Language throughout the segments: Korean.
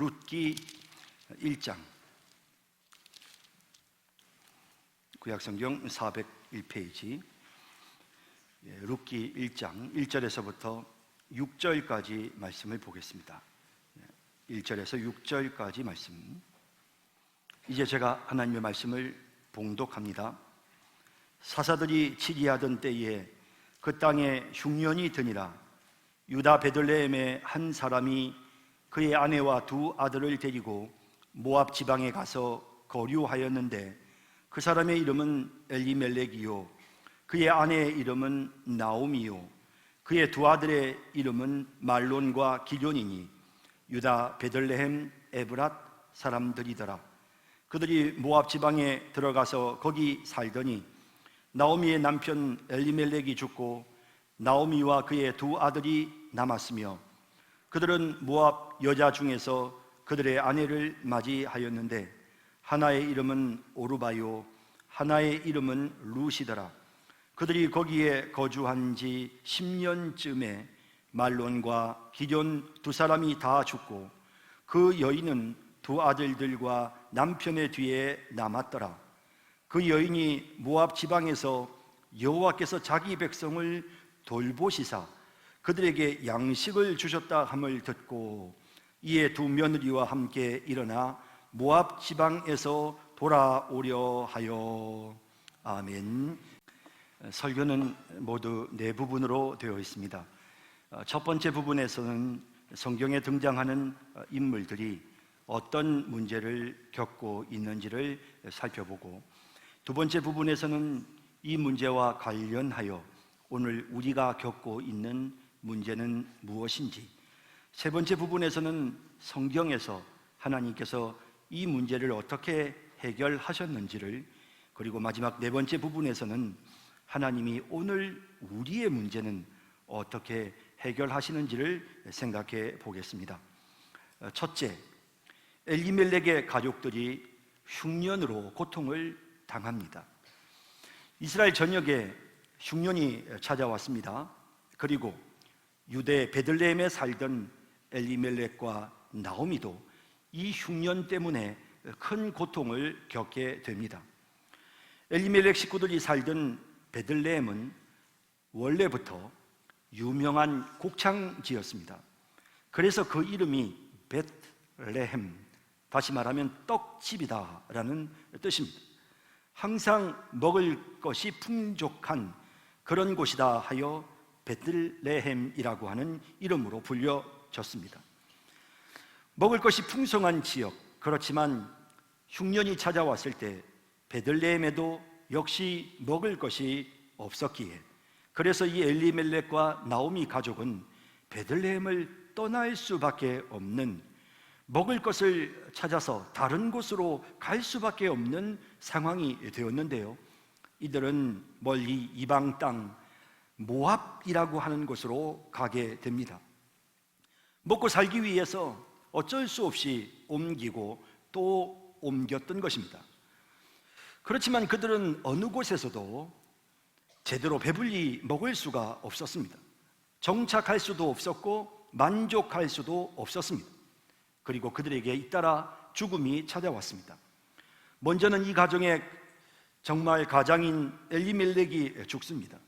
룻기 1장, 구약성경 401페이지, 룻기 1장 1절에서부터 6절까지 말씀을 보겠습니다. 1절에서 6절까지 말씀. 이제 제가 하나님의 말씀을 봉독합니다. 사사들이 치리하던 때에 그 땅에 흉년이 드니라. 유다 베들레헴의 한 사람이 그의 아내와 두 아들을 데리고 모압 지방에 가서 거류하였는데 그 사람의 이름은 엘리멜렉이요 그의 아내의 이름은 나오미요 그의 두 아들의 이름은 말론과 기럐이니 유다 베들레헴 에브랏 사람들이더라. 그들이 모압 지방에 들어가서 거기 살더니 나오미의 남편 엘리멜렉이 죽고 나오미와 그의 두 아들이 남았으며 그들은 모압 여자 중에서 그들의 아내를 맞이하였는데 하나의 이름은 오르바요 하나의 이름은 룻이더라. 그들이 거기에 거주한 지 10년쯤에 말론과 기럐 두 사람이 다 죽고 그 여인은 두 아들들과 남편의 뒤에 남았더라. 그 여인이 모압 지방에서 여호와께서 자기 백성을 돌보시사 그들에게 양식을 주셨다 함을 듣고 이에 두 며느리와 함께 일어나 모압 지방에서 돌아오려 하여. 아멘. 설교는 모두 네 부분으로 되어 있습니다. 첫 번째 부분에서는 성경에 등장하는 인물들이 어떤 문제를 겪고 있는지를 살펴보고, 두 번째 부분에서는 이 문제와 관련하여 오늘 우리가 겪고 있는 문제는 무엇인지, 세 번째 부분에서는 성경에서 하나님께서 이 문제를 어떻게 해결하셨는지를, 그리고 마지막 네 번째 부분에서는 하나님이 오늘 우리의 문제는 어떻게 해결하시는지를 생각해 보겠습니다. 첫째, 엘리멜렉의 가족들이 흉년으로 고통을 당합니다. 이스라엘 전역에 흉년이 찾아왔습니다. 그리고 유대 베들레헴에 살던 엘리멜렉과 나오미도 이 흉년 때문에 큰 고통을 겪게 됩니다. 엘리멜렉 식구들이 살던 베들레헴은 원래부터 유명한 곡창지였습니다. 그래서 그 이름이 벳레헴, 다시 말하면 떡집이다 라는 뜻입니다. 항상 먹을 것이 풍족한 그런 곳이다 하여 베들레헴이라고 하는 이름으로 불려졌습니다. 먹을 것이 풍성한 지역, 그렇지만 흉년이 찾아왔을 때 베들레헴에도 역시 먹을 것이 없었기에, 그래서 이 엘리멜렉과 나오미 가족은 베들레헴을 떠날 수밖에 없는, 먹을 것을 찾아서 다른 곳으로 갈 수밖에 없는 상황이 되었는데요, 이들은 멀리 이방 땅 모압이라고 하는 곳으로 가게 됩니다. 먹고 살기 위해서 어쩔 수 없이 옮기고 또 옮겼던 것입니다. 그렇지만 그들은 어느 곳에서도 제대로 배불리 먹을 수가 없었습니다. 정착할 수도 없었고 만족할 수도 없었습니다. 그리고 그들에게 잇따라 죽음이 찾아왔습니다. 먼저는 이 가정의 정말 가장인 엘리멜렉이 죽습니다.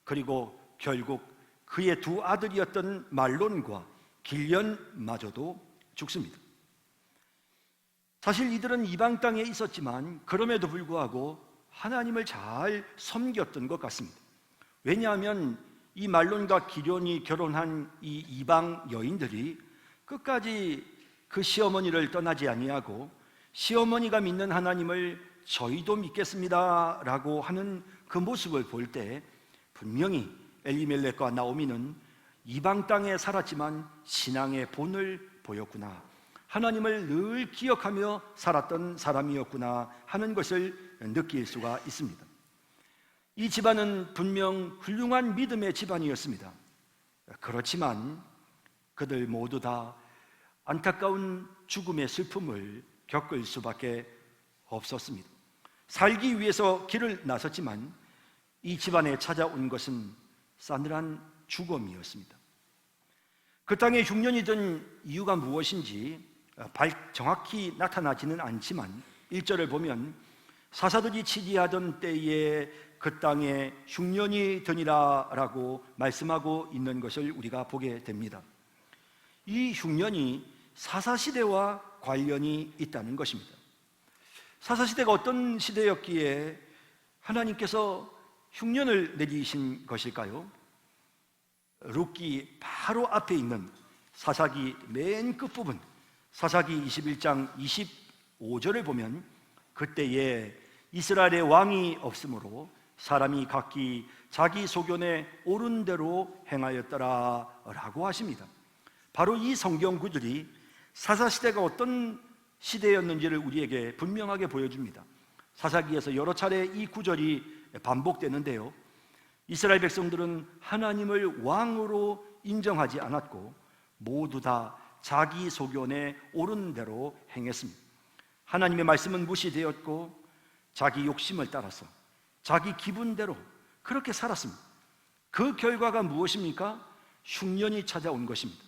그리고 결국 그의 두 아들이었던 말론과 기럐마저도 죽습니다. 사실 이들은 이방 땅에 있었지만 그럼에도 불구하고 하나님을 잘 섬겼던 것 같습니다. 왜냐하면 이 말론과 기럐이 결혼한 이 이방 여인들이 끝까지 그 시어머니를 떠나지 아니하고 시어머니가 믿는 하나님을 저희도 믿겠습니다 라고 하는 그 모습을 볼 때 분명히 엘리멜렉과 나오미는 이방 땅에 살았지만 신앙의 본을 보였구나, 하나님을 늘 기억하며 살았던 사람이었구나 하는 것을 느낄 수가 있습니다. 이 집안은 분명 훌륭한 믿음의 집안이었습니다. 그렇지만 그들 모두 다 안타까운 죽음의 슬픔을 겪을 수밖에 없었습니다. 살기 위해서 길을 나섰지만 이 집안에 찾아온 것은 싸늘한 죽음이었습니다. 그 땅에 흉년이 든 이유가 무엇인지 정확히 나타나지는 않지만 1절을 보면 사사들이 치리하던 때에 그 땅에 흉년이 드니라 라고 말씀하고 있는 것을 우리가 보게 됩니다. 이 흉년이 사사시대와 관련이 있다는 것입니다. 사사시대가 어떤 시대였기에 하나님께서 흉년을 내리신 것일까요? 룻기 바로 앞에 있는 사사기 맨 끝부분 사사기 21장 25절을 보면 그때에 이스라엘의 왕이 없으므로 사람이 각기 자기 소견에 옳은 대로 행하였더라 라고 하십니다. 바로 이 성경 구절이 사사시대가 어떤 시대였는지를 우리에게 분명하게 보여줍니다. 사사기에서 여러 차례 이 구절이 반복되는데요, 이스라엘 백성들은 하나님을 왕으로 인정하지 않았고 모두 다 자기 소견에 옳은 대로 행했습니다. 하나님의 말씀은 무시되었고 자기 욕심을 따라서 자기 기분대로 그렇게 살았습니다. 그 결과가 무엇입니까? 흉년이 찾아온 것입니다.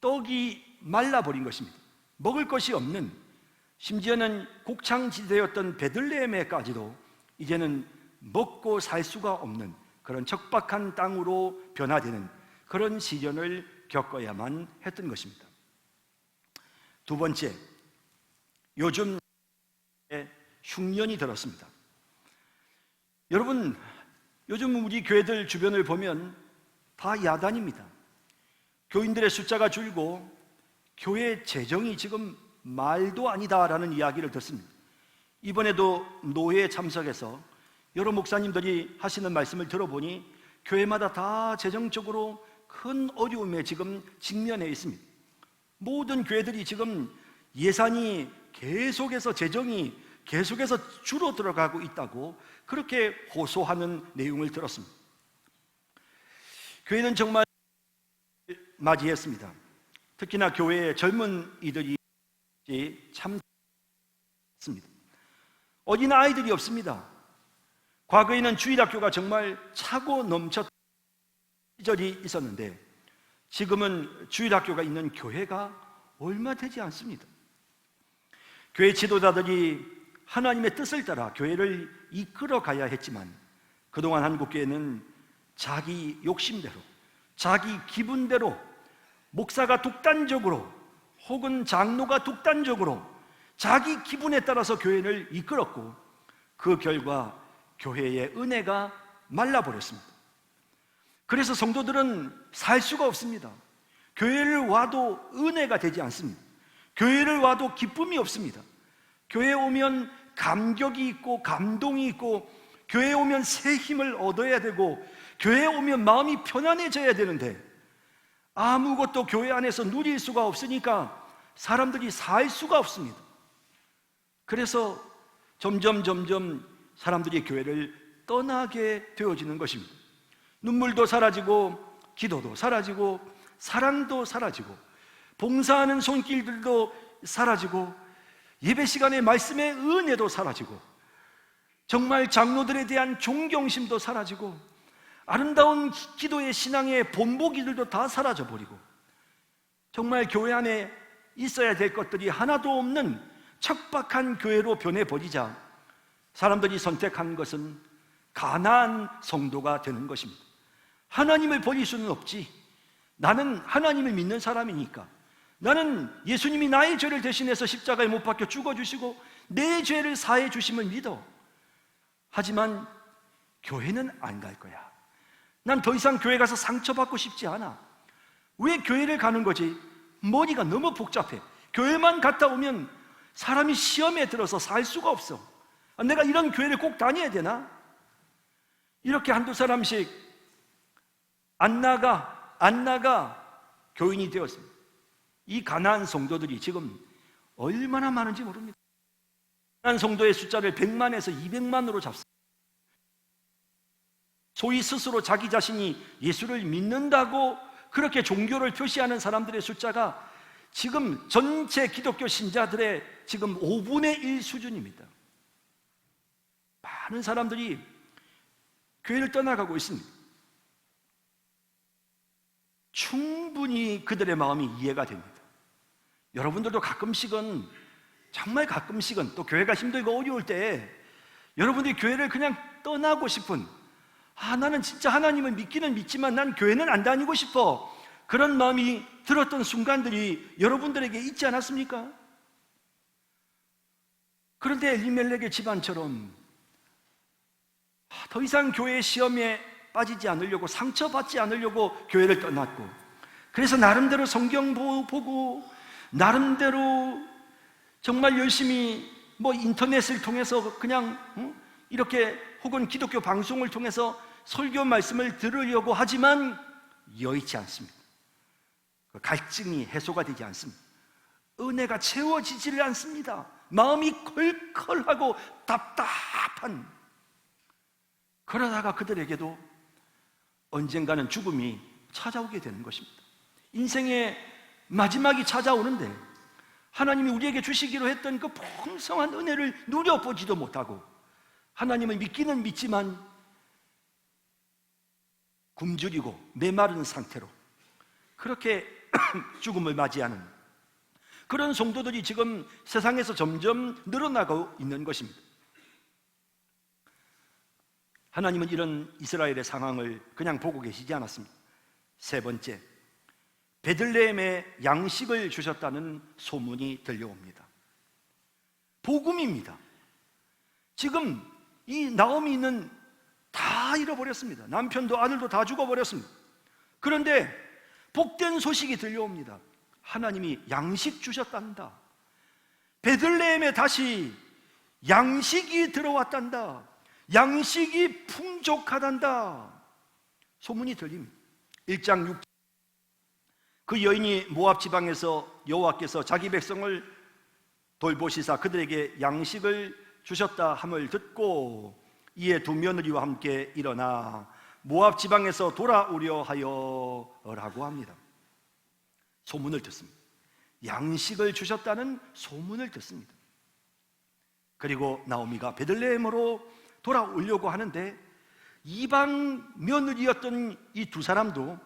떡이 말라버린 것입니다. 먹을 것이 없는, 심지어는 곡창지대였던 베들레헴에까지도 이제는 먹고 살 수가 없는 그런 척박한 땅으로 변화되는 그런 시련을 겪어야만 했던 것입니다. 두 번째, 요즘 흉년이 들었습니다. 여러분, 요즘 우리 교회들 주변을 보면 다 야단입니다. 교인들의 숫자가 줄고 교회 재정이 지금 말도 아니다라는 이야기를 듣습니다. 이번에도 노회에 참석해서 여러 목사님들이 하시는 말씀을 들어보니 교회마다 다 재정적으로 큰 어려움에 지금 직면해 있습니다. 모든 교회들이 지금 예산이 계속해서 재정이 계속해서 줄어들어가고 있다고 그렇게 호소하는 내용을 들었습니다. 교회는 정말 맞이했습니다. 특히나 교회의 젊은 이들이 참 있습니다. 어린아이들이 없습니다. 과거에는 주일학교가 정말 차고 넘쳤던 시절이 있었는데 지금은 주일학교가 있는 교회가 얼마 되지 않습니다. 교회 지도자들이 하나님의 뜻을 따라 교회를 이끌어 가야 했지만 그동안 한국교회는 자기 욕심대로, 자기 기분대로 목사가 독단적으로 혹은 장로가 독단적으로 자기 기분에 따라서 교회를 이끌었고 그 결과 교회의 은혜가 말라버렸습니다. 그래서 성도들은 살 수가 없습니다. 교회를 와도 은혜가 되지 않습니다. 교회를 와도 기쁨이 없습니다. 교회에 오면 감격이 있고 감동이 있고 교회에 오면 새 힘을 얻어야 되고 교회에 오면 마음이 편안해져야 되는데 아무것도 교회 안에서 누릴 수가 없으니까 사람들이 살 수가 없습니다. 그래서 점점 사람들이 교회를 떠나게 되어지는 것입니다. 눈물도 사라지고 기도도 사라지고 사랑도 사라지고 봉사하는 손길들도 사라지고 예배 시간에 말씀의 은혜도 사라지고 정말 장로들에 대한 존경심도 사라지고 아름다운 기도의 신앙의 본보기들도 다 사라져버리고 정말 교회 안에 있어야 될 것들이 하나도 없는 척박한 교회로 변해버리자 사람들이 선택한 것은 가나안 성도가 되는 것입니다. 하나님을 버릴 수는 없지. 나는 하나님을 믿는 사람이니까 나는 예수님이 나의 죄를 대신해서 십자가에 못 박혀 죽어주시고 내 죄를 사해 주심을 믿어. 하지만 교회는 안 갈 거야. 난 더 이상 교회 가서 상처받고 싶지 않아. 왜 교회를 가는 거지? 머리가 너무 복잡해. 교회만 갔다 오면 사람이 시험에 들어서 살 수가 없어. 내가 이런 교회를 꼭 다녀야 되나? 이렇게 한두 사람씩 안 나가 교인이 되었습니다. 이 가나안 성도들이 지금 얼마나 많은지 모릅니다. 가나안 성도의 숫자를 100만에서 200만으로 잡습니다. 소위 스스로 자기 자신이 예수를 믿는다고 그렇게 종교를 표시하는 사람들의 숫자가 지금 전체 기독교 신자들의 지금 5분의 1 수준입니다. 많은 사람들이 교회를 떠나가고 있습니다. 충분히 그들의 마음이 이해가 됩니다. 여러분들도 가끔씩은, 정말 가끔씩은, 또 교회가 힘들고 어려울 때 여러분들이 교회를 그냥 떠나고 싶은, 나는 진짜 하나님을 믿기는 믿지만 난 교회는 안 다니고 싶어, 그런 마음이 들었던 순간들이 여러분들에게 있지 않았습니까? 그런데 엘리멜렉의 집안처럼 더 이상 교회의 시험에 빠지지 않으려고, 상처받지 않으려고 교회를 떠났고, 그래서 나름대로 성경 보고 나름대로 정말 열심히 인터넷을 통해서 그냥 이렇게, 혹은 기독교 방송을 통해서 설교 말씀을 들으려고 하지만 여의치 않습니다. 갈증이 해소가 되지 않습니다. 은혜가 채워지지를 않습니다. 마음이 컬컬하고 답답한, 그러다가 그들에게도 언젠가는 죽음이 찾아오게 되는 것입니다. 인생의 마지막이 찾아오는데 하나님이 우리에게 주시기로 했던 그 풍성한 은혜를 누려보지도 못하고, 하나님을 믿기는 믿지만 굶주리고 메마른 상태로 그렇게 죽음을 맞이하는 그런 성도들이 지금 세상에서 점점 늘어나고 있는 것입니다. 하나님은 이런 이스라엘의 상황을 그냥 보고 계시지 않았습니다. 세 번째, 베들레헴에 양식을 주셨다는 소문이 들려옵니다. 복음입니다. 지금 이 나오미는 다 잃어버렸습니다. 남편도 아들도 다 죽어버렸습니다. 그런데 복된 소식이 들려옵니다. 하나님이 양식 주셨단다. 베들레헴에 다시 양식이 들어왔단다. 양식이 풍족하단다. 소문이 들립니다. 1장 6절, 그 여인이 모압 지방에서 여호와께서 자기 백성을 돌보시사 그들에게 양식을 주셨다 함을 듣고 이에 두 며느리와 함께 일어나 모압 지방에서 돌아오려 하여라고 합니다. 소문을 듣습니다. 양식을 주셨다는 소문을 듣습니다. 그리고 나오미가 베들레헴으로 돌아오려고 하는데 이방 며느리였던 이 두 사람도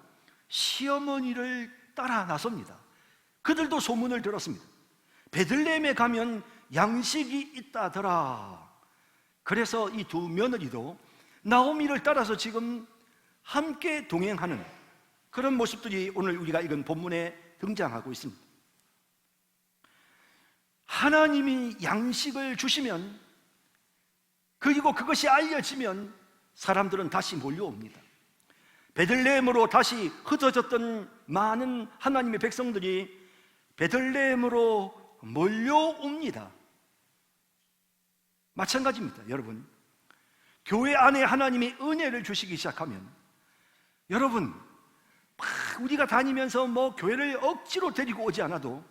시어머니를 따라 나섭니다. 그들도 소문을 들었습니다. 베들레헴에 가면 양식이 있다더라. 그래서 이 두 며느리도 나오미를 따라서 지금 함께 동행하는 그런 모습들이 오늘 우리가 읽은 본문에 등장하고 있습니다. 하나님이 양식을 주시면, 그리고 그것이 알려지면 사람들은 다시 몰려옵니다. 베들레헴으로 다시 흩어졌던 많은 하나님의 백성들이 베들레헴으로 몰려옵니다. 마찬가지입니다. 여러분, 교회 안에 하나님이 은혜를 주시기 시작하면, 여러분, 우리가 다니면서 교회를 억지로 데리고 오지 않아도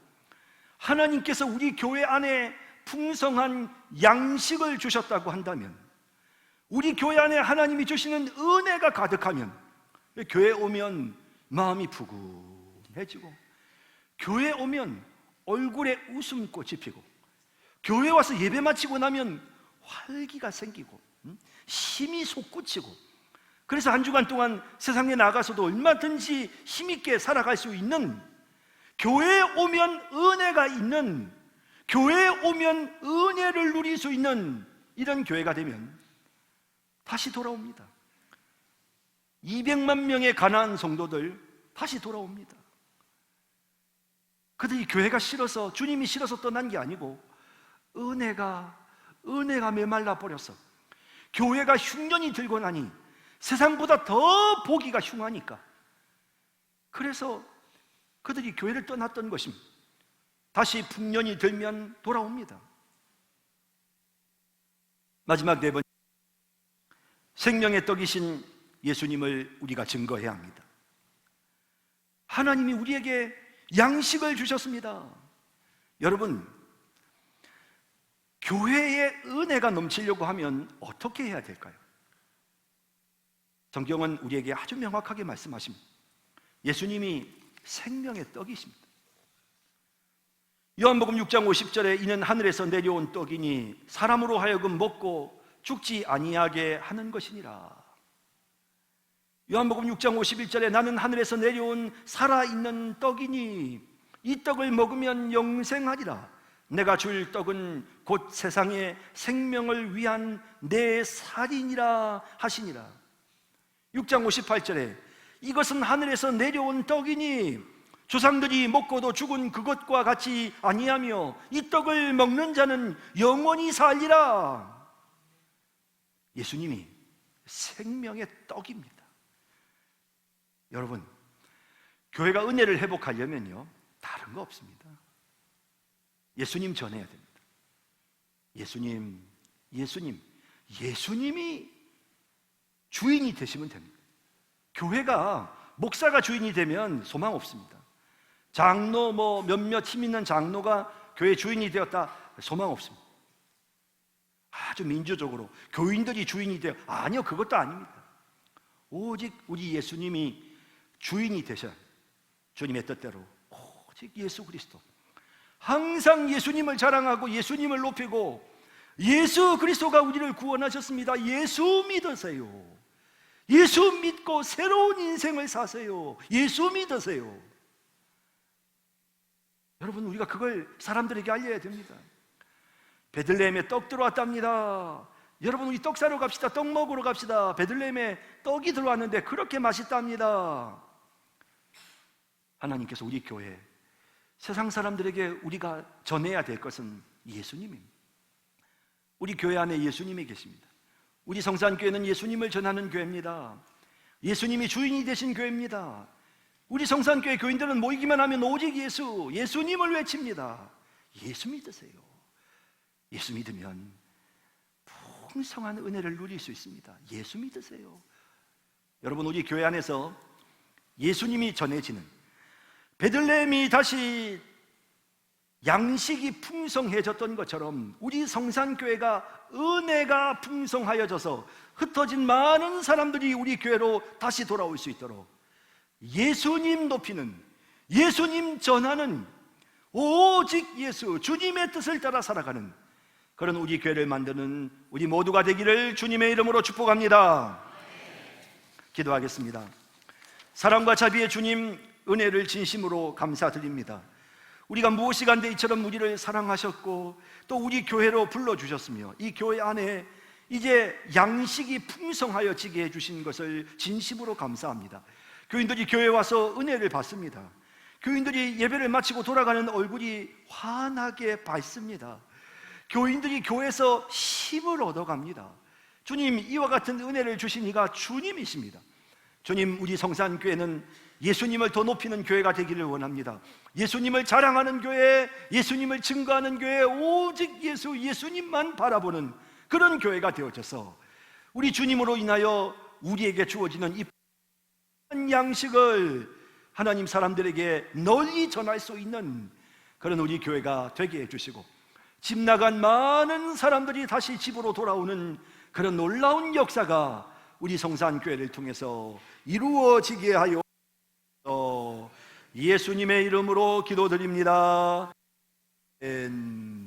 하나님께서 우리 교회 안에 풍성한 양식을 주셨다고 한다면, 우리 교회 안에 하나님이 주시는 은혜가 가득하면 교회 오면 마음이 푸근해지고, 교회 오면 얼굴에 웃음꽃이 피고, 교회 와서 예배 마치고 나면 활기가 생기고 힘이 솟구치고, 그래서 한 주간 동안 세상에 나가서도 얼마든지 힘있게 살아갈 수 있는, 교회에 오면 은혜가 있는, 교회에 오면 은혜를 누릴 수 있는 이런 교회가 되면 다시 돌아옵니다. 200만 명의 가나안 성도들 다시 돌아옵니다. 그들이 교회가 싫어서, 주님이 싫어서 떠난 게 아니고 은혜가 메말라 버려서, 교회가 흉년이 들고 나니 세상보다 더 보기가 흉하니까, 그래서 그들이 교회를 떠났던 것입니다. 다시 풍년이 들면 돌아옵니다. 마지막 네 번째, 생명의 떡이신 예수님을 우리가 증거해야 합니다. 하나님이 우리에게 양식을 주셨습니다. 여러분, 교회에 은혜가 넘치려고 하면 어떻게 해야 될까요? 성경은 우리에게 아주 명확하게 말씀하십니다. 예수님이 생명의 떡이십니다. 요한복음 6장 50절에 이는 하늘에서 내려온 떡이니 사람으로 하여금 먹고 죽지 아니하게 하는 것이니라. 요한복음 6장 51절에 나는 하늘에서 내려온 살아있는 떡이니, 이 떡을 먹으면 영생하리라. 내가 줄 떡은 곧 세상의 생명을 위한 내 살이니라 하시니라. 6장 58절에 이것은 하늘에서 내려온 떡이니 조상들이 먹고도 죽은 그것과 같이 아니하며 이 떡을 먹는 자는 영원히 살리라. 예수님이 생명의 떡입니다. 여러분, 교회가 은혜를 회복하려면요, 다른 거 없습니다. 예수님 전해야 됩니다. 예수님이 주인이 되시면 됩니다. 교회가 목사가 주인이 되면 소망 없습니다. 장로 몇몇 힘 있는 장로가 교회 주인이 되었다, 소망 없습니다. 아주 민주적으로 교인들이 주인이 되어, 아니요, 그것도 아닙니다. 오직 우리 예수님이 주인이 되셔. 주님의 뜻대로 오직 예수 그리스도, 항상 예수님을 자랑하고 예수님을 높이고, 예수 그리스도가 우리를 구원하셨습니다. 예수 믿으세요. 예수 믿고 새로운 인생을 사세요. 예수 믿으세요. 여러분, 우리가 그걸 사람들에게 알려야 됩니다. 베들레헴에 떡 들어왔답니다. 여러분, 우리 떡 사러 갑시다. 떡 먹으러 갑시다. 베들레헴에 떡이 들어왔는데 그렇게 맛있답니다. 하나님께서 우리 교회, 세상 사람들에게 우리가 전해야 될 것은 예수님입니다. 우리 교회 안에 예수님이 계십니다. 우리 성산교회는 예수님을 전하는 교회입니다. 예수님이 주인이 되신 교회입니다. 우리 성산교회 교인들은 모이기만 하면 오직 예수님을 외칩니다. 예수 믿으세요. 예수 믿으면 풍성한 은혜를 누릴 수 있습니다. 예수 믿으세요. 여러분, 우리 교회 안에서 예수님이 전해지는, 베들레헴이 다시 양식이 풍성해졌던 것처럼 우리 성산교회가 은혜가 풍성하여져서 흩어진 많은 사람들이 우리 교회로 다시 돌아올 수 있도록 예수님 높이는, 예수님 전하는, 오직 예수, 주님의 뜻을 따라 살아가는 그런 우리 교회를 만드는 우리 모두가 되기를 주님의 이름으로 축복합니다. 기도하겠습니다. 사랑과 자비의 주님, 은혜를 진심으로 감사드립니다. 우리가 무엇이간데 이처럼 우리를 사랑하셨고 또 우리 교회로 불러주셨으며 이 교회 안에 이제 양식이 풍성하여지게 해주신 것을 진심으로 감사합니다. 교인들이 교회에 와서 은혜를 받습니다. 교인들이 예배를 마치고 돌아가는 얼굴이 환하게 밝습니다. 교인들이 교회에서 힘을 얻어갑니다. 주님, 이와 같은 은혜를 주신 이가 주님이십니다. 주님, 우리 성산교회는 예수님을 더 높이는 교회가 되기를 원합니다. 예수님을 자랑하는 교회, 예수님을 증거하는 교회, 오직 예수님만 바라보는 그런 교회가 되어져서 우리 주님으로 인하여 우리에게 주어지는 이 양식을 하나님 사람들에게 널리 전할 수 있는 그런 우리 교회가 되게 해주시고, 집 나간 많은 사람들이 다시 집으로 돌아오는 그런 놀라운 역사가 우리 성산교회를 통해서 이루어지게 하여 예수님의 이름으로 기도드립니다. 아멘.